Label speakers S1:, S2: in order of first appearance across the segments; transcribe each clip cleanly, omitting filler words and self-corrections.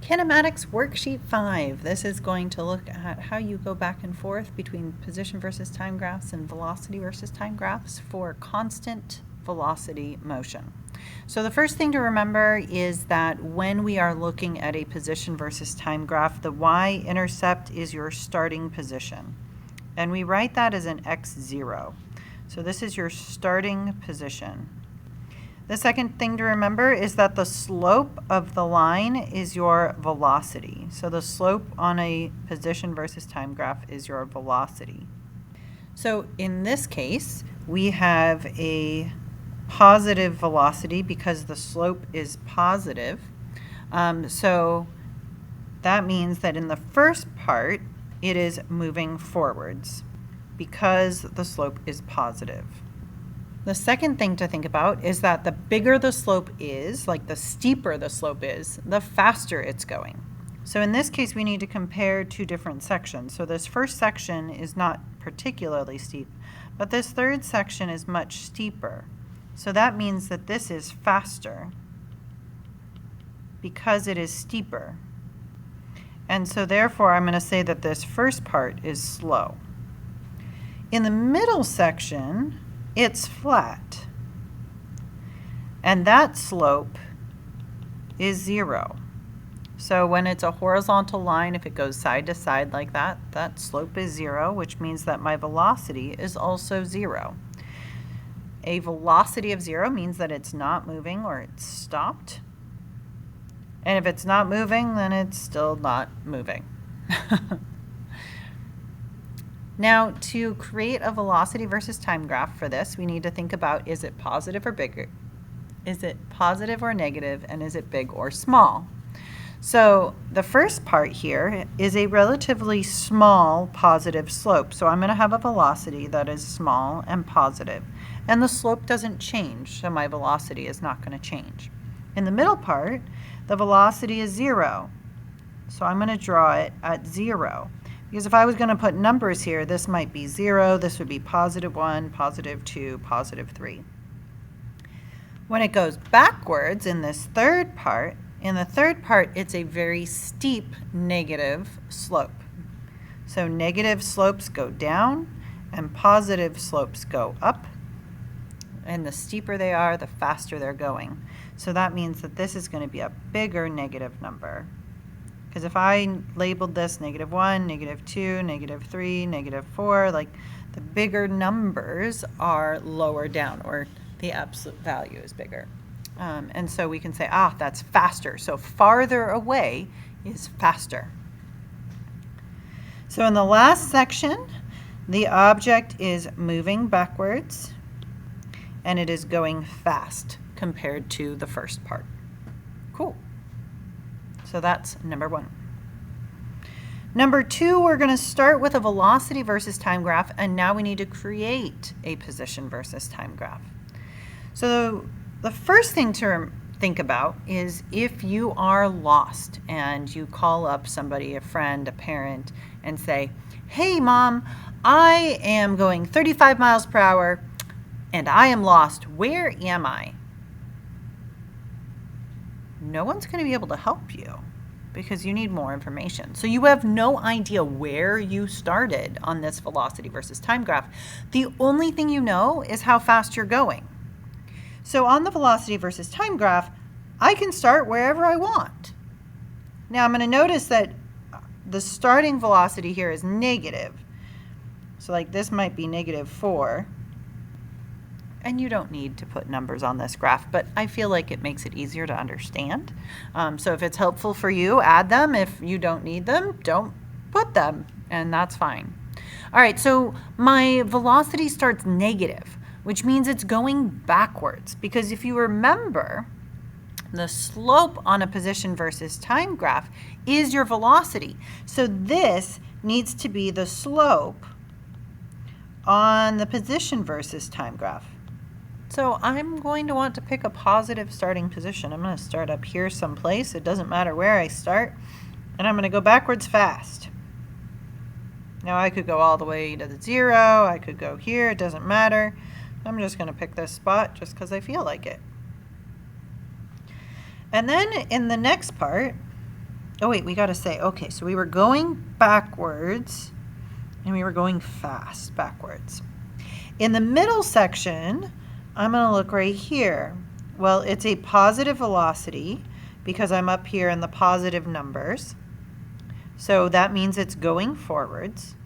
S1: Kinematics Worksheet 5. This is going to look at how you go back and forth between position versus time graphs and velocity versus time graphs for constant velocity motion. So the first thing to remember is that when we are looking at a position versus time graph, the y-intercept is your starting position. And we write that as an x0. So this is your starting position. The second thing to remember is that the slope of the line is your velocity. So the slope on a position versus time graph is your velocity. So in this case, we have a positive velocity because the slope is positive. So that means that in the first part, it is moving forwards because the slope is positive. The second thing to think about is that the bigger the slope is, like the steeper the slope is, the faster it's going. So in this case, we need to compare two different sections. So this first section is not particularly steep, but this third section is much steeper. So that means that this is faster because it is steeper. And so therefore, I'm going to say that this first part is slow. In the middle section, it's flat, and that slope is 0. So when it's a horizontal line, if it goes side to side like that, that slope is 0, which means that my velocity is also 0. A velocity of 0 means that it's not moving or it's stopped. And if it's not moving, then it's still not moving. Now, to create a velocity versus time graph for this, we need to think about, is it positive or bigger? Is it positive or negative, and is it big or small? So the first part here is a relatively small positive slope. So I'm going to have a velocity that is small and positive. And the slope doesn't change, so my velocity is not going to change. In the middle part, the velocity is 0. So I'm going to draw it at 0. Because if I was going to put numbers here, this might be 0, this would be +1, +2, +3. When it goes backwards in this third part, it's a very steep negative slope. So negative slopes go down and positive slopes go up. And the steeper they are, the faster they're going. So that means that this is going to be a bigger negative number. Because if I labeled this -1, -2, -3, -4, like the bigger numbers are lower down, or the absolute value is bigger. And so we can say, that's faster. So farther away is faster. So in the last section, the object is moving backwards, and it is going fast compared to the first part. Cool. So that's number 1. Number 2, we're going to start with a velocity versus time graph, and now we need to create a position versus time graph. So the first thing to think about is if you are lost and you call up somebody, a friend, a parent, and say, "Hey, Mom, I am going 35 miles per hour and I am lost. Where am I?" No one's going to be able to help you because you need more information. So you have no idea where you started on this velocity versus time graph. The only thing you know is how fast you're going. So on the velocity versus time graph, I can start wherever I want. Now I'm going to notice that the starting velocity here is negative. So like this might be -4. And you don't need to put numbers on this graph, but I feel like it makes it easier to understand. So if it's helpful for you, add them. If you don't need them, don't put them, and that's fine. All right, so my velocity starts negative, which means it's going backwards, because if you remember, the slope on a position versus time graph is your velocity. So this needs to be the slope on the position versus time graph. So I'm going to want to pick a positive starting position. I'm going to start up here someplace. It doesn't matter where I start. And I'm going to go backwards fast. Now I could go all the way to the 0. I could go here. It doesn't matter. I'm just going to pick this spot just because I feel like it. And then in the next part, Oh wait, we got to say, okay, so we were going backwards and we were going fast backwards. In the middle section, I'm going to look right here. Well, it's a positive velocity because I'm up here in the positive numbers. So that means it's going forwards.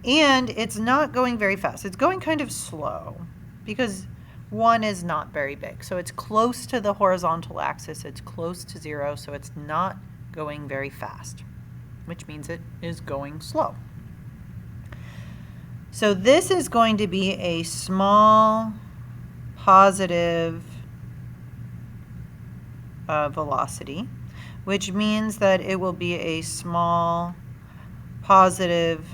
S1: And it's not going very fast. It's going kind of slow because 1 is not very big. So it's close to the horizontal axis. It's close to 0, so it's not going very fast, which means it is going slow. So this is going to be a small positive velocity, which means that it will be a small positive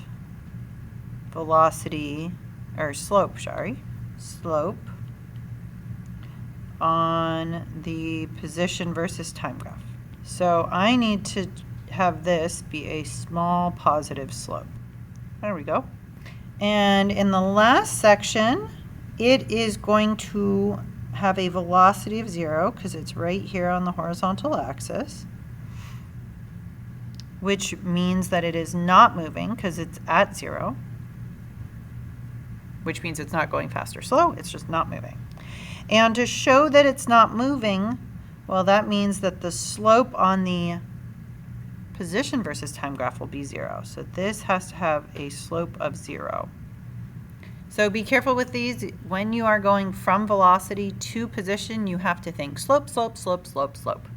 S1: velocity, or slope, slope on the position versus time graph. So I need to have this be a small positive slope. There we go. And in the last section, it is going to have a velocity of 0 because it's right here on the horizontal axis, which means that it is not moving because it's at 0, which means it's not going fast or slow, it's just not moving. And to show that it's not moving, well, that means that the slope on the position versus time graph will be 0. So this has to have a slope of 0. So be careful with these. When you are going from velocity to position, you have to think slope, slope, slope, slope, slope.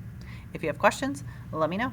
S1: If you have questions, let me know.